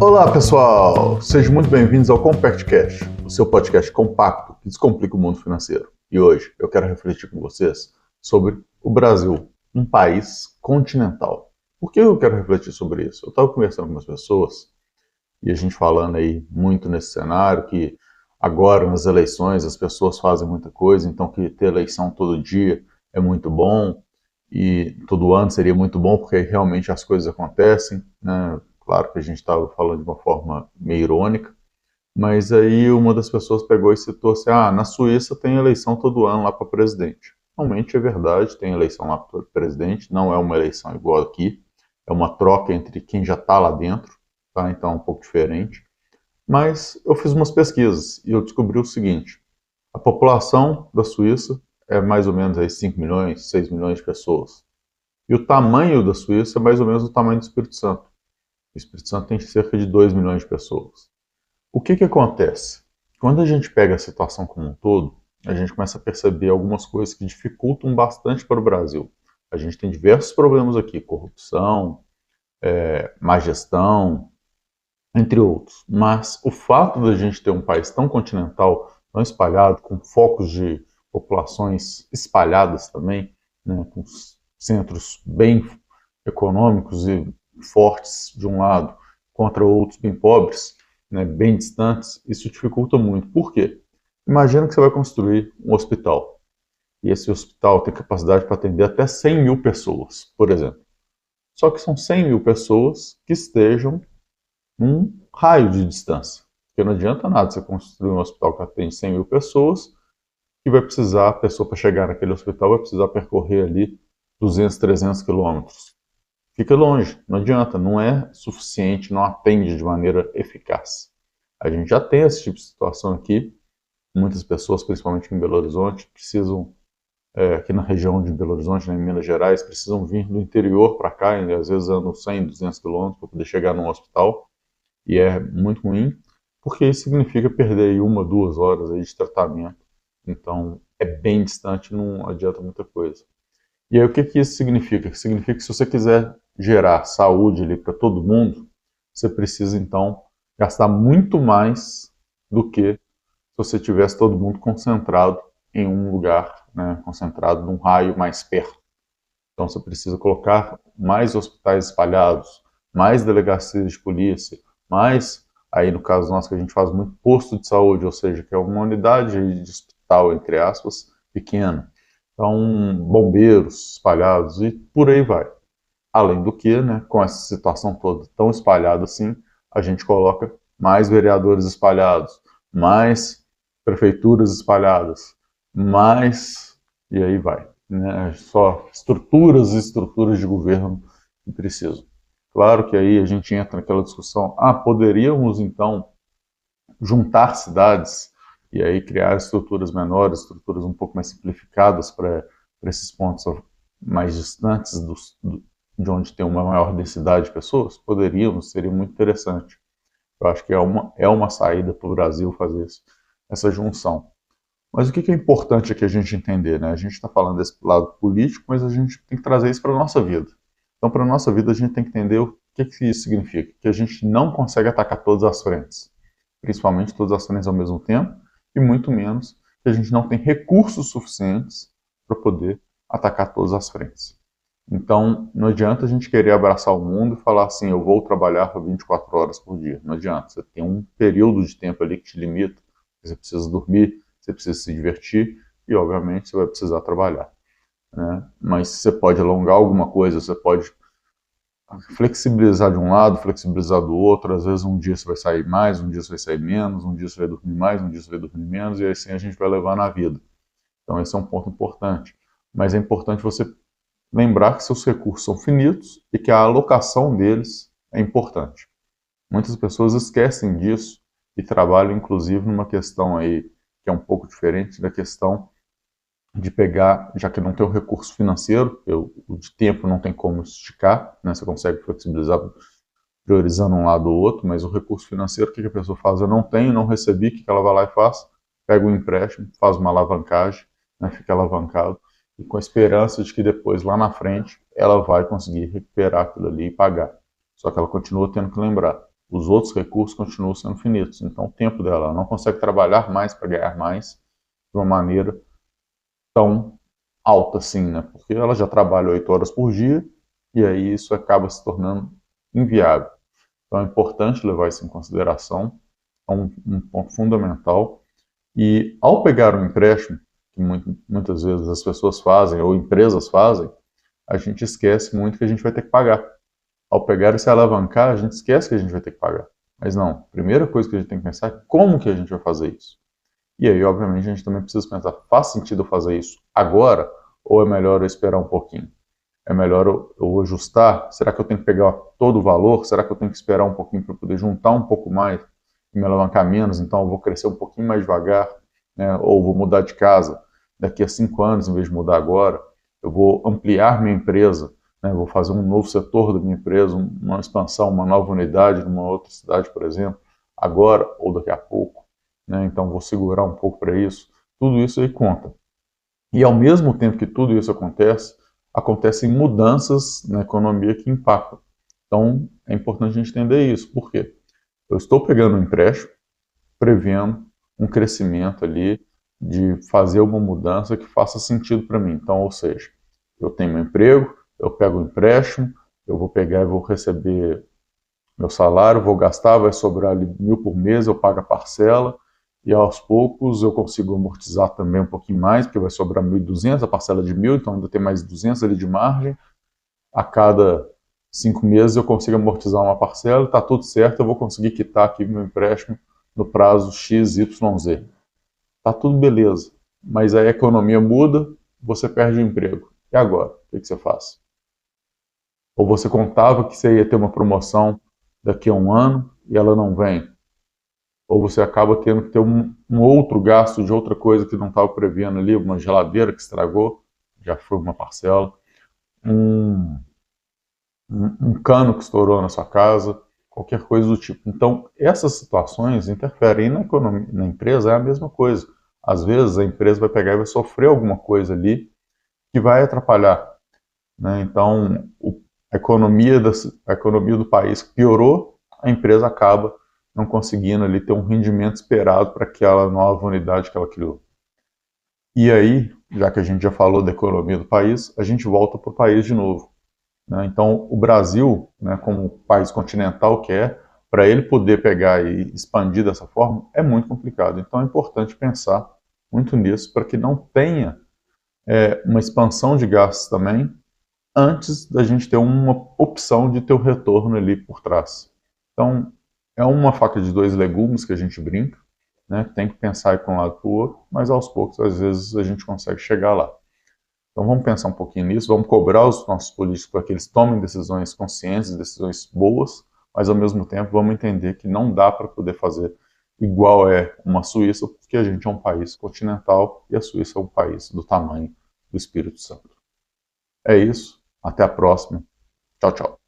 Olá pessoal, sejam muito bem-vindos ao Compact Cash, o seu podcast compacto que descomplica o mundo financeiro. E hoje eu quero refletir com vocês sobre o Brasil, um país continental. Por que eu quero refletir sobre isso? Eu estava conversando com umas pessoas e a gente falando aí muito nesse cenário que agora nas eleições as pessoas fazem muita coisa, então que ter eleição todo dia é muito bom e todo ano seria muito bom porque aí realmente as coisas acontecem, né? Claro que a gente estava falando de uma forma meio irônica, mas aí uma das pessoas pegou e citou assim, na Suíça tem eleição todo ano lá para presidente. Realmente é verdade, tem eleição lá para presidente, não é uma eleição igual aqui, é uma troca entre quem já está lá dentro, tá? Então é um pouco diferente. Mas eu fiz umas pesquisas e eu descobri o seguinte, a população da Suíça é mais ou menos aí 5 milhões, 6 milhões de pessoas. E o tamanho da Suíça é mais ou menos o tamanho do Espírito Santo. O Espírito Santo tem cerca de 2 milhões de pessoas. O que acontece? Quando a gente pega a situação como um todo, a gente começa a perceber algumas coisas que dificultam bastante para o Brasil. A gente tem diversos problemas aqui, corrupção, má gestão, entre outros. Mas o fato de a gente ter um país tão continental, tão espalhado, com focos de populações espalhadas também, né, com centros bem econômicos e fortes de um lado contra outros bem pobres, né, bem distantes, isso dificulta muito. Por quê? Imagina que você vai construir um hospital e esse hospital tem capacidade para atender até 100 mil pessoas, por exemplo. Só que são 100 mil pessoas que estejam num raio de distância. Porque não adianta nada você construir um hospital que atende 100 mil pessoas que vai precisar, a pessoa para chegar naquele hospital vai precisar percorrer ali 200, 300 quilômetros. Fica longe, não adianta, não é suficiente, não atende de maneira eficaz. A gente já tem esse tipo de situação aqui, muitas pessoas, principalmente em Belo Horizonte, precisam, aqui na região de Belo Horizonte, em Minas Gerais, precisam vir do interior para cá, e às vezes andam 100, 200 quilômetros para poder chegar num hospital, e é muito ruim, porque isso significa perder aí 1, 2 horas aí de tratamento, então é bem distante, não adianta muita coisa. E aí o que isso significa? Significa que se você quiser gerar saúde ali para todo mundo, você precisa então gastar muito mais do que se você tivesse todo mundo concentrado em um lugar, né, concentrado num raio mais perto. Então você precisa colocar mais hospitais espalhados, mais delegacias de polícia, mais, aí no caso nosso que a gente faz muito posto de saúde, ou seja, que é uma unidade de hospital, entre aspas, pequena. Então, bombeiros espalhados e por aí vai. Além do que, né, com essa situação toda tão espalhada assim, a gente coloca mais vereadores espalhados, mais prefeituras espalhadas, mais... e aí vai. Né, só estruturas e estruturas de governo que precisam. Claro que aí a gente entra naquela discussão, poderíamos então juntar cidades e aí criar estruturas menores, estruturas um pouco mais simplificadas para esses pontos mais distantes de onde tem uma maior densidade de pessoas? Poderíamos, seria muito interessante. Eu acho que é uma saída para o Brasil fazer isso, essa junção. Mas o que é importante aqui a gente entender, né? A gente está falando desse lado político, mas a gente tem que trazer isso para a nossa vida. Então, para a nossa vida, a gente tem que entender o que isso significa. Que a gente não consegue atacar todas as frentes, principalmente todas as frentes ao mesmo tempo, e muito menos que a gente não tem recursos suficientes para poder atacar todas as frentes. Então, não adianta a gente querer abraçar o mundo e falar assim, eu vou trabalhar por 24 horas por dia. Não adianta, você tem um período de tempo ali que te limita, você precisa dormir, você precisa se divertir e, obviamente, você vai precisar trabalhar. Né? Mas você pode alongar alguma coisa, você pode flexibilizar de um lado, flexibilizar do outro, às vezes um dia você vai sair mais, um dia você vai sair menos, um dia você vai dormir mais, um dia você vai dormir menos, e assim a gente vai levar na vida. Então esse é um ponto importante. Mas é importante você lembrar que seus recursos são finitos e que a alocação deles é importante. Muitas pessoas esquecem disso e trabalham inclusive numa questão aí que é um pouco diferente da questão de pegar, já que não tem o recurso financeiro, o de tempo não tem como esticar, né? Você consegue flexibilizar priorizando um lado ou outro, mas o recurso financeiro, o que a pessoa faz? Eu não tenho, não recebi, o que ela vai lá e faz? Pega um empréstimo, faz uma alavancagem, né? Fica alavancado, e com a esperança de que depois, lá na frente, ela vai conseguir recuperar aquilo ali e pagar. Só que ela continua tendo que lembrar, os outros recursos continuam sendo finitos. Então, o tempo dela, ela não consegue trabalhar mais para ganhar mais de uma maneira tão alta assim, né? Porque ela já trabalha 8 horas por dia e aí isso acaba se tornando inviável. Então, é importante levar isso em consideração, é um ponto fundamental. E ao pegar um empréstimo, que muitas vezes as pessoas fazem ou empresas fazem, a gente esquece muito que a gente vai ter que pagar. Ao pegar e se alavancar, a gente esquece que a gente vai ter que pagar. Mas não, a primeira coisa que a gente tem que pensar é como que a gente vai fazer isso. E aí, obviamente, a gente também precisa pensar, faz sentido fazer isso agora ou é melhor eu esperar um pouquinho? É melhor eu ajustar? Será que eu tenho que pegar todo o valor? Será que eu tenho que esperar um pouquinho para poder juntar um pouco mais e me alavancar menos? Então eu vou crescer um pouquinho mais devagar, né? Ou vou mudar de casa daqui a 5 anos em vez de mudar agora. Eu vou ampliar minha empresa, né? Vou fazer um novo setor da minha empresa, uma expansão, uma nova unidade numa outra cidade, por exemplo, agora ou daqui a pouco, né? Então vou segurar um pouco para isso. Tudo isso aí conta. E ao mesmo tempo que tudo isso acontece, acontecem mudanças na economia que impactam. Então, é importante a gente entender isso. Por quê? Eu estou pegando um empréstimo, prevendo um crescimento ali, de fazer uma mudança que faça sentido para mim. Então, ou seja, eu tenho meu emprego, eu pego um empréstimo, eu vou pegar e vou receber meu salário, vou gastar, vai sobrar ali 1.000 por mês, eu pago a parcela, e aos poucos eu consigo amortizar também um pouquinho mais, porque vai sobrar 1.200, a parcela de 1.000, então ainda tem mais 200 ali de margem. A cada 5 meses eu consigo amortizar uma parcela, está tudo certo, eu vou conseguir quitar aqui meu empréstimo no prazo XYZ. Está tudo beleza, mas aí a economia muda, você perde o emprego. E agora? O que você faz? Ou você contava que você ia ter uma promoção daqui a um ano e ela não vem? Ou você acaba tendo que ter um outro gasto de outra coisa que não estava prevendo ali, uma geladeira que estragou, já foi uma parcela, um, um cano que estourou na sua casa, qualquer coisa do tipo. Então, essas situações interferem na economia, na empresa, é a mesma coisa. Às vezes a empresa vai pegar e vai sofrer alguma coisa ali que vai atrapalhar, né? Então, a economia do país piorou, a empresa acaba não conseguindo ali ter um rendimento esperado para aquela nova unidade que ela criou. E aí, já que a gente já falou da economia do país, a gente volta para o país de novo, né? Então, o Brasil, né, como país continental que é, para ele poder pegar e expandir dessa forma, é muito complicado. Então, é importante pensar muito nisso para que não tenha uma expansão de gastos também, antes da gente ter uma opção de ter o retorno ali por trás. Então, é uma faca de dois legumes que a gente brinca, né? Tem que pensar para um lado para o outro, mas aos poucos, às vezes, a gente consegue chegar lá. Então, vamos pensar um pouquinho nisso, vamos cobrar os nossos políticos para que eles tomem decisões conscientes, decisões boas, mas, ao mesmo tempo, vamos entender que não dá para poder fazer igual é uma Suíça, porque a gente é um país continental e a Suíça é um país do tamanho do Espírito Santo. É isso. Até a próxima. Tchau, tchau.